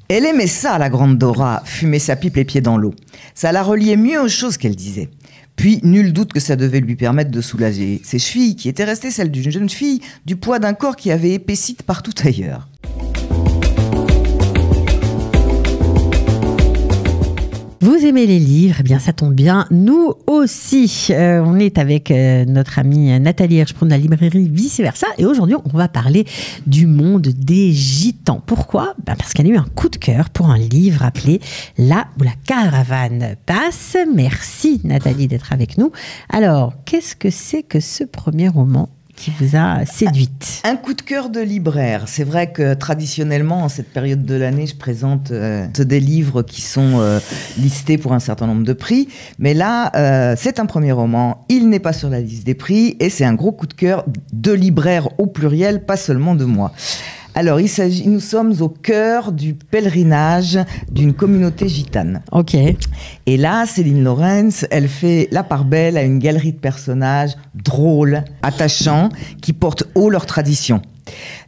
Elle aimait ça, la grande Dora, fumer sa pipe les pieds dans l'eau. Ça la reliait mieux aux choses qu'elle disait. Puis, nul doute que ça devait lui permettre de soulager ses chevilles, qui étaient restées celles d'une jeune fille, du poids d'un corps qui avait épaissi de partout ailleurs. Vous aimez les livres, eh bien ça tombe bien, nous aussi. On est avec notre amie Nathalie Hirschsprung de la librairie Vice Versa et aujourd'hui on va parler du monde des gitans. Pourquoi ? Parce qu'elle a eu un coup de cœur pour un livre appelé Là où la caravane passe. Merci Nathalie d'être avec nous. Alors, qu'est-ce que c'est que ce premier roman qui vous a séduite? Un coup de cœur de libraire. C'est vrai que traditionnellement, en cette période de l'année, je présente des livres qui sont listés pour un certain nombre de prix. Mais là, c'est un premier roman. Il n'est pas sur la liste des prix et c'est un gros coup de cœur de libraire au pluriel, pas seulement de moi. Alors, nous sommes au cœur du pèlerinage d'une communauté gitane. Ok. Et là, Céline Lorenz, elle fait la part belle à une galerie de personnages drôles, attachants, qui portent haut leur tradition.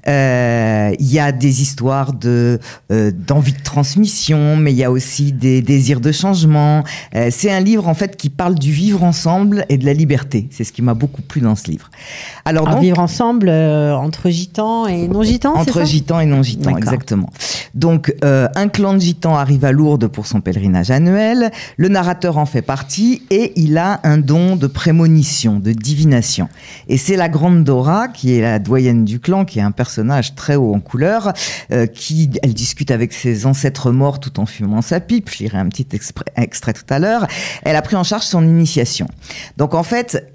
Il y a des histoires d'envie de transmission, mais il y a aussi des désirs de changement. C'est un livre en fait qui parle du vivre ensemble et de la liberté. C'est ce qui m'a beaucoup plu dans ce livre. Alors donc, vivre ensemble entre gitans et non-gitans, c'est ça ? Entre gitans et non-gitans, exactement. Donc, un clan de gitans arrive à Lourdes pour son pèlerinage annuel. Le narrateur en fait partie et il a un don de prémonition, de divination. Et c'est la grande Dora, qui est la doyenne du clan, qui est un personnage très haut en couleur, elle discute avec ses ancêtres morts tout en fumant sa pipe. Je lirai un petit extrait tout à l'heure. Elle a pris en charge son initiation. Donc en fait,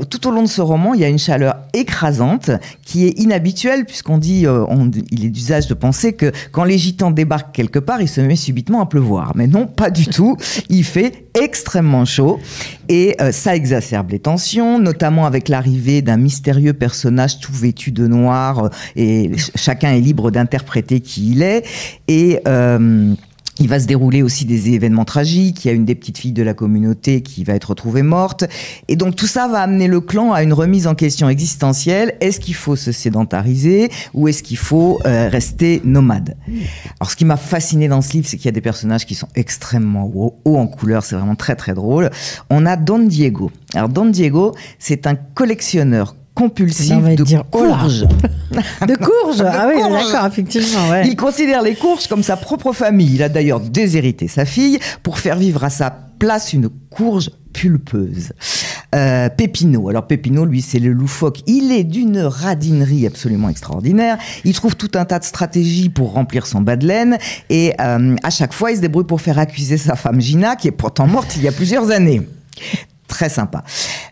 tout au long de ce roman, il y a une chaleur écrasante qui est inhabituelle puisqu'on dit, il est d'usage de penser que quand les gitans débarquent quelque part, il se met subitement à pleuvoir. Mais non, pas du tout. Il fait extrêmement chaud et ça exacerbe les tensions, notamment avec l'arrivée d'un mystérieux personnage tout vêtu de noir et chacun est libre d'interpréter qui il est et il va se dérouler aussi des événements tragiques. Il y a une des petites filles de la communauté qui va être retrouvée morte. Et donc tout ça va amener le clan à une remise en question existentielle. Est-ce qu'il faut se sédentariser ou est-ce qu'il faut rester nomade ? Alors ce qui m'a fasciné dans ce livre, c'est qu'il y a des personnages qui sont extrêmement hauts en couleur. C'est vraiment très très drôle. On a Don Diego. Alors Don Diego, c'est un collectionneur compulsif de courges. De courges. Ah oui, d'accord, effectivement. Ouais. Il considère les courges comme sa propre famille. Il a d'ailleurs déshérité sa fille pour faire vivre à sa place une courge pulpeuse. Pépino. Alors Pépino, lui, c'est le loufoque. Il est d'une radinerie absolument extraordinaire. Il trouve tout un tas de stratégies pour remplir son bas de laine. Et à chaque fois, il se débrouille pour faire accuser sa femme Gina, qui est pourtant morte il y a plusieurs années. Très sympa.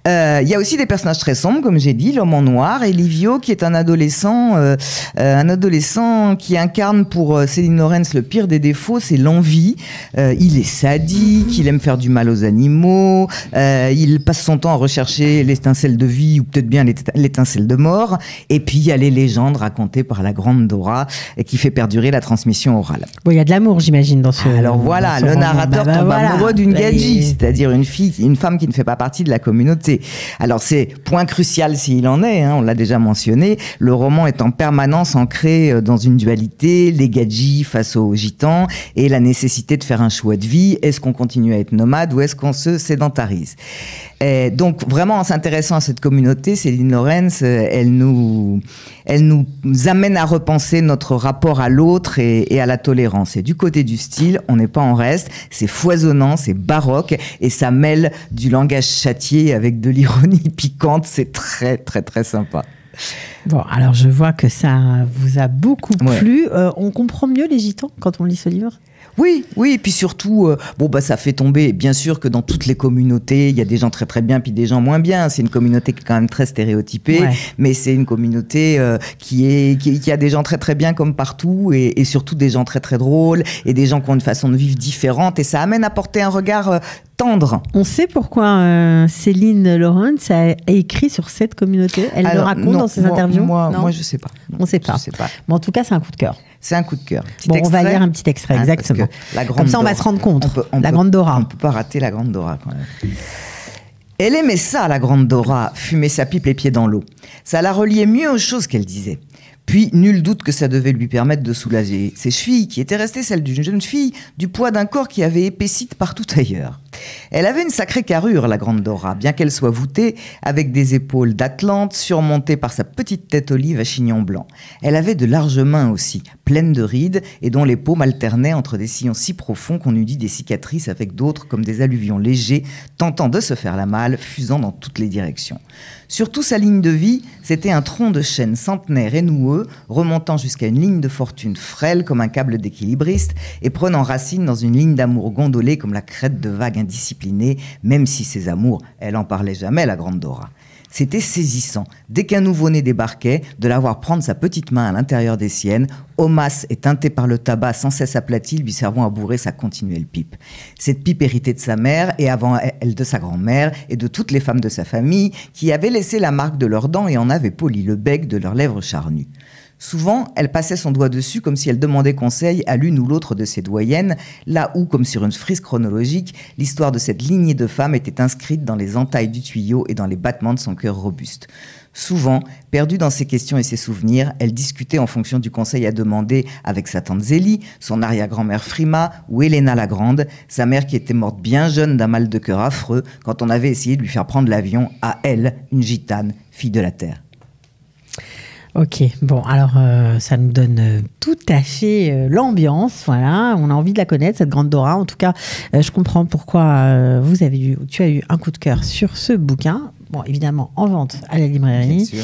Il y a aussi des personnages très sombres, comme j'ai dit, l'homme en noir et Livio, qui est un adolescent qui incarne pour Céline Lorenz le pire des défauts, c'est l'envie. Il est sadique, il aime faire du mal aux animaux, il passe son temps à rechercher l'étincelle de vie ou peut-être bien l'étincelle de mort. Et puis il y a les légendes racontées par la grande Dora qui fait perdurer la transmission orale. Bon, il y a de l'amour, j'imagine, dans ce. Alors voilà, le narrateur tombe amoureux d'une gadji, c'est-à-dire une femme qui ne fait pas partie de la communauté. Alors c'est point crucial s'il en est, on l'a déjà mentionné, le roman est en permanence ancré dans une dualité, les gadjis face aux gitans et la nécessité de faire un choix de vie. Est-ce qu'on continue à être nomade ou est-ce qu'on se sédentarise ? Et donc vraiment en s'intéressant à cette communauté, Céline Lorenz, elle nous amène à repenser notre rapport à l'autre et à la tolérance. Et du côté du style, on n'est pas en reste, c'est foisonnant, c'est baroque et ça mêle du langage châtié avec de l'ironie piquante, c'est très très très sympa. Bon, alors je vois que ça vous a beaucoup plu. On comprend mieux les gitans quand on lit ce livre ? Oui, et puis surtout, ça fait tomber, bien sûr que dans toutes les communautés, il y a des gens très très bien, puis des gens moins bien. C'est une communauté qui est quand même très stéréotypée, mais c'est une communauté qui a des gens très très bien comme partout, et surtout des gens très très drôles, et des gens qui ont une façon de vivre différente, et ça amène à porter un regard tendre. On sait pourquoi Céline Lorenz a écrit sur cette communauté. Elle le raconte dans ses interviews. Moi, je sais pas. On ne sait pas. Mais en tout cas, c'est un coup de cœur. C'est un coup de cœur. On va lire un petit extrait, exactement. Comme ça, on va se rendre compte. La grande Dora. On ne peut pas rater la grande Dora, quand même. Elle aimait ça, la grande Dora, fumer sa pipe les pieds dans l'eau. Ça la reliait mieux aux choses qu'elle disait. Puis, nul doute que ça devait lui permettre de soulager ses chevilles, qui étaient restées celles d'une jeune fille, du poids d'un corps qui avait épaissi de partout ailleurs. Elle avait une sacrée carrure, la grande Dora, bien qu'elle soit voûtée, avec des épaules d'Atlante, surmontées par sa petite tête olive à chignon blanc. Elle avait de larges mains aussi, pleines de rides, et dont les paumes alternaient entre des sillons si profonds qu'on eût dit des cicatrices avec d'autres comme des alluvions légers, tentant de se faire la malle, fusant dans toutes les directions. Surtout sa ligne de vie, c'était un tronc de chêne centenaire et noueux, remontant jusqu'à une ligne de fortune frêle comme un câble d'équilibriste et prenant racine dans une ligne d'amour gondolée comme la crête de vagues indisciplinées, même si ses amours, elle en parlait jamais, la grande Dora. C'était saisissant, dès qu'un nouveau-né débarquait, de la voir prendre sa petite main à l'intérieur des siennes, homasse et teintée par le tabac sans cesse aplati, lui servant à bourrer sa continuelle pipe. Cette pipe héritée de sa mère, et avant elle de sa grand-mère, et de toutes les femmes de sa famille, qui avaient laissé la marque de leurs dents et en avaient poli le bec de leurs lèvres charnues. Souvent, elle passait son doigt dessus comme si elle demandait conseil à l'une ou l'autre de ses doyennes, là où, comme sur une frise chronologique, l'histoire de cette lignée de femmes était inscrite dans les entailles du tuyau et dans les battements de son cœur robuste. Souvent, perdue dans ses questions et ses souvenirs, elle discutait en fonction du conseil à demander avec sa tante Zélie, son arrière-grand-mère Frima ou Helena la Grande, sa mère qui était morte bien jeune d'un mal de cœur affreux quand on avait essayé de lui faire prendre l'avion à elle, une gitane, fille de la terre. Ok, bon, alors ça nous donne tout à fait l'ambiance, voilà, on a envie de la connaître, cette grande Dora. En tout cas, je comprends pourquoi tu as eu un coup de cœur sur ce bouquin. Bon, évidemment, en vente à la librairie. Bien sûr.